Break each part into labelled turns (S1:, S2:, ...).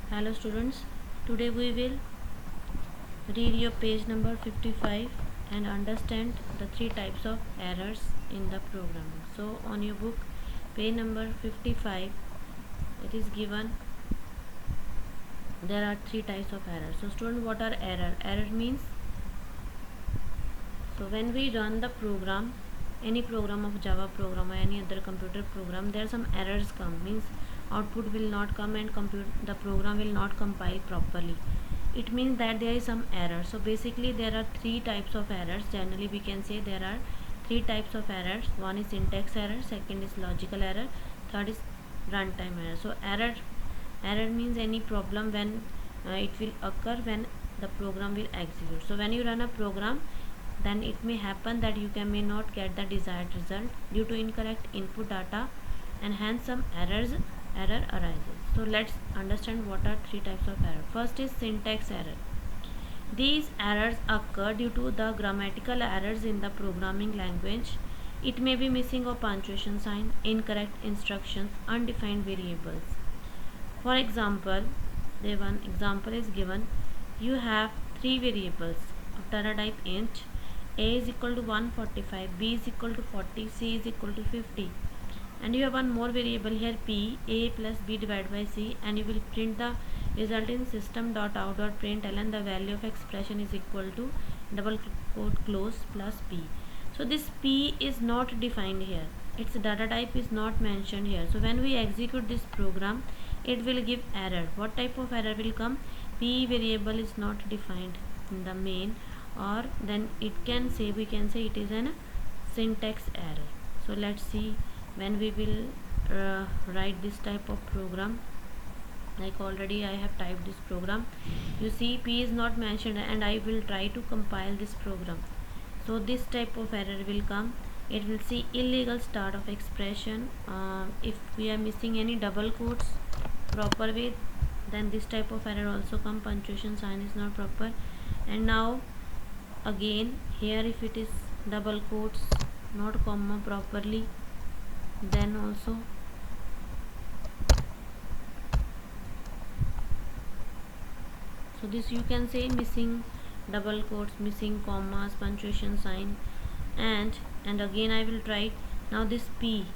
S1: Hello students, today we will read your page number 55 and understand the three types of errors in the programming. So on your book page number 55 it is given there are three types of errors. So student, what are error? Error means, so when we run the program, any program of Java program or any other computer program, there are some errors come, means output will not come and the program will not compile properly. It means that there is some error. So basically there are three types of errors. Generally we can say there are three types of errors. One is syntax error, second is logical error, third is runtime error. So error means any problem when it will occur when the program will execute. So when you run a program, then it may happen that you may not get the desired result due to incorrect input data, and hence some error arises. So let's understand what are three types of error. First is syntax error. These errors occur due to the grammatical errors in the programming language. It may be missing of punctuation sign, incorrect instructions, undefined variables. For example, the one example is given. You have three variables of data type int. A is equal to 145, B is equal to 40, C is equal to 50. And you have one more variable here, P, A plus B divided by C, and you will print the result in system.out.println. The value of expression is equal to double quote close plus P. So this P is not defined here. Its data type is not mentioned here. So when we execute this program, it will give error. What type of error will come? P variable is not defined in the main, or then we can say it is an syntax error. So let's see when we will write this type of program. Like already I have typed this program. You see P is not mentioned, and I will try to compile this program. So this type of error will come. It will see illegal start of expression. If we are missing any double quotes proper way, then this type of error also come. Punctuation sign is not proper. And now again here, if it is double quotes, not comma properly, then also so this you can say missing double quotes, missing commas, punctuation sign, and again I will try. Now this P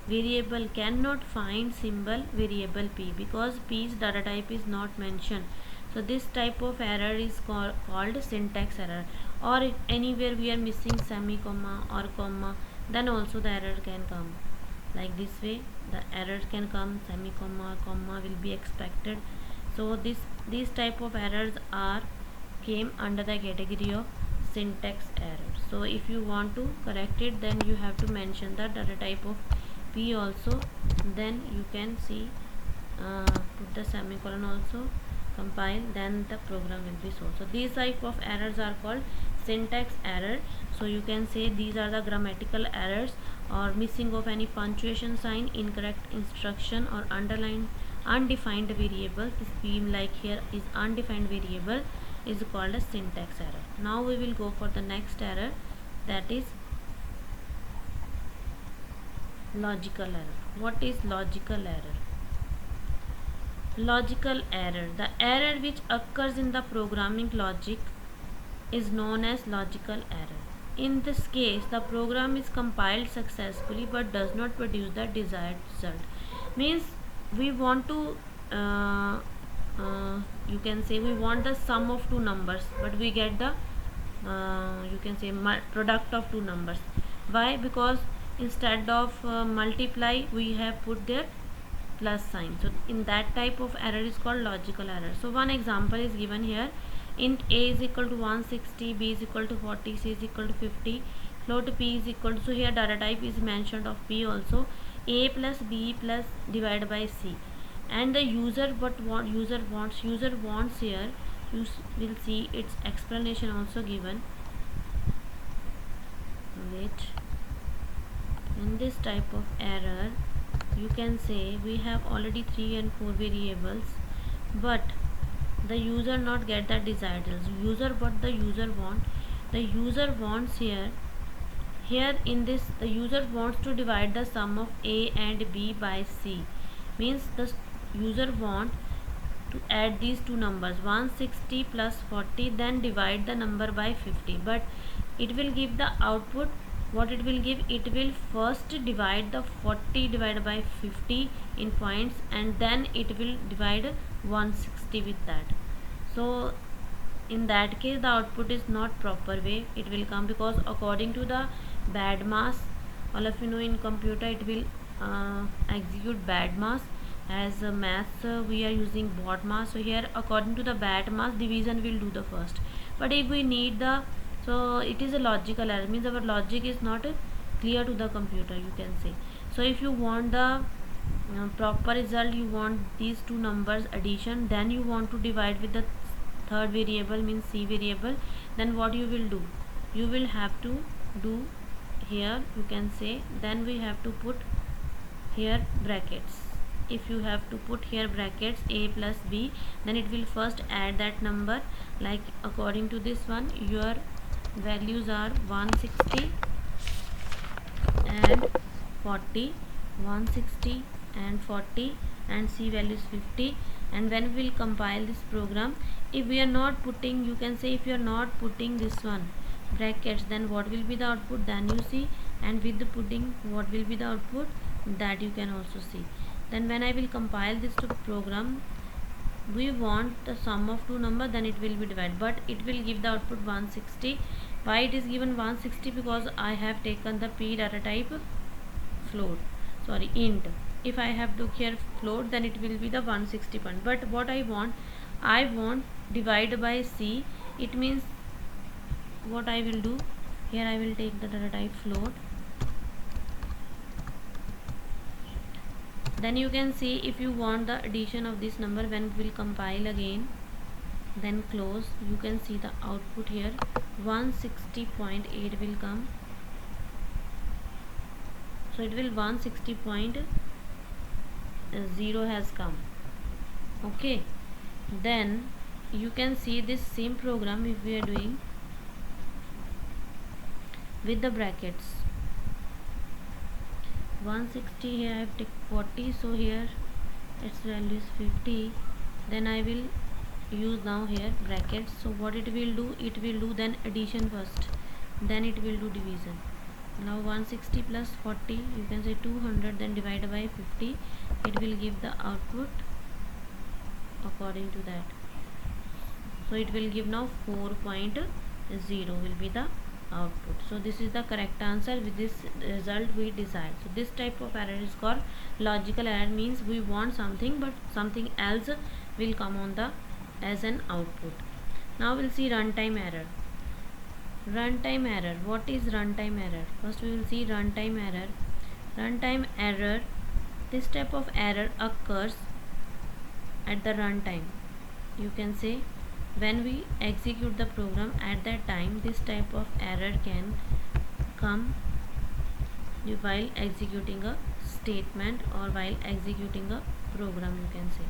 S1: variable cannot find symbol variable P because P's data type is not mentioned. So this type of error is called syntax error. Or if anywhere we are missing semi-comma or comma, then also the error can come. Like this way the error can come, semi-comma or comma will be expected. So these type of errors are came under the category of syntax error. So if you want to correct it, then you have to mention the data type of P also, then you can see put the semicolon also, compile, then the program will be solved. So these type of errors are called syntax error. So you can say these are the grammatical errors, or missing of any punctuation sign, incorrect instruction, or underlined undefined variable. This P, like here, is undefined variable, is called a syntax error. Now we will go for the next error, that is logical error. What is logical error? Logical error, the error which occurs in the programming logic, is known as logical error. In this case, the program is compiled successfully but does not produce the desired result. Means we want to you can say we want the sum of two numbers, but we get the you can say product of two numbers. Why? Because instead of multiply, we have put there plus sign. So in that type of error is called logical error. So one example is given here. Int A is equal to 160, B is equal to 40, C is equal to 50, float P is equal to, so here data type is mentioned of P also, A plus B plus divided by C. And the user user wants here, you will see its explanation also given. Wait, in this type of error you can say we have already 3 and 4 variables, but the user not get the desired result. The user wants here in this, the user wants to divide the sum of A and B by C. Means the user want to add these two numbers 160 plus 40, then divide the number by 50, but it will give the output. What it will give, it will first divide the 40 divided by 50 in points, and then it will divide 160 with that. So in that case the output is not proper way it will come, because according to the bad mass, all of you know in computer it will execute bad mass. As maths we are using bot mass, so here according to the bad mass division will do the first. But if we need the, so it is a logical error, means our logic is not clear to the computer, you can say. So if you want the proper result, you want these two numbers addition, then you want to divide with the third variable, means c variable, then what you will do, you will have to do here, you can say, then we have to put here brackets. If you have to put here brackets a plus b, then it will first add that number, like according to this one your values are 160 and 40, 160 and 40, and c value is 50. And when we will compile this program, if we are not putting, you can say, if you are not putting this one brackets, then what will be the output, then you see, and with the putting what will be the output, that you can also see. Then when I will compile this to program, we want the sum of two number, then it will be divided, but it will give the output 160. Why it is given 160? Because I have taken the p data type float, sorry, int. If I have to here float, then it will be the 160 point. But what I want divide by c. It means what I will do, here I will take the data type float. Then you can see, if you want the addition of this number, when we will compile again, then close, you can see the output here 160.8 will come. So it will 160.0 has come. Okay, then you can see this same program if we are doing with the brackets 160, here I have taken 40, so here its value is 50. Then I will use now here brackets. So what it will do, it will do then addition first, then it will do division. Now 160 plus 40, you can say 200, then divided by 50, it will give the output according to that. So it will give now 4.0 will be the output. So this is the correct answer. With this result we decide. So this type of error is called logical error, means we want something but something else will come on the as an output. Now we'll see runtime error. Runtime error. What is runtime error? First we will see runtime error. Runtime error, this type of error occurs at the runtime. You can say when we execute the program, at that time this type of error can come while executing a statement or while executing a program, you can say.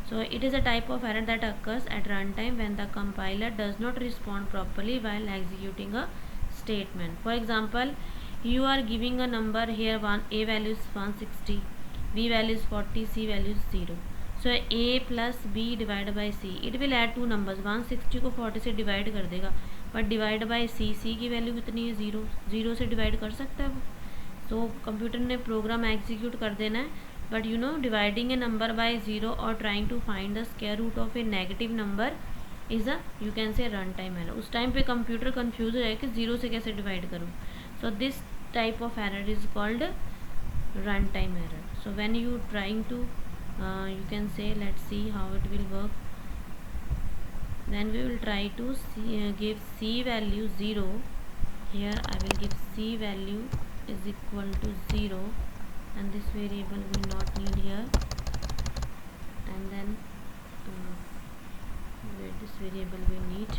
S1: So it is a type of error that occurs at runtime when the compiler does not respond properly while executing a statement. For example, you are giving a number here, a value is 160, b value is 40, c value is 0. So a plus b divided by c, it will add two numbers, 160 को 40 से divide कर देगा, but divide by सी, सी की value कितनी है 0, 0 से divide कर सकता है वो. तो कंप्यूटर ने प्रोग्राम एग्जीक्यूट कर देना है, but you know dividing a number by 0 और trying to find the square root of a negative number is a, you can say run time error. उस टाइम पे कंप्यूटर कंफ्यूज हो जाए कि 0 से कैसे डिवाइड करूँ. So this type of error is called run time error. So when you trying to you can say, let's see how it will work. Then we will try to give c value 0. Here I will give c value is equal to 0, and this variable we not need here, and then where this variable we need.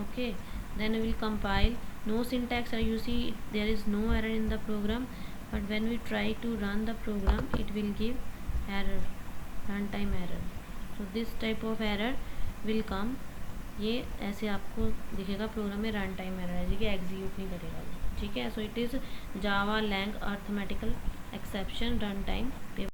S1: Okay, then we will compile. No syntax error, you see there is no error in the program, but when we try to run the program it will give error, runtime error. So this type of error will come. ये ऐसे आपको दिखेगा programme में run time error है, कि execute नहीं करेगा, ठीक है. So it is Java lang arithmetical exception run time.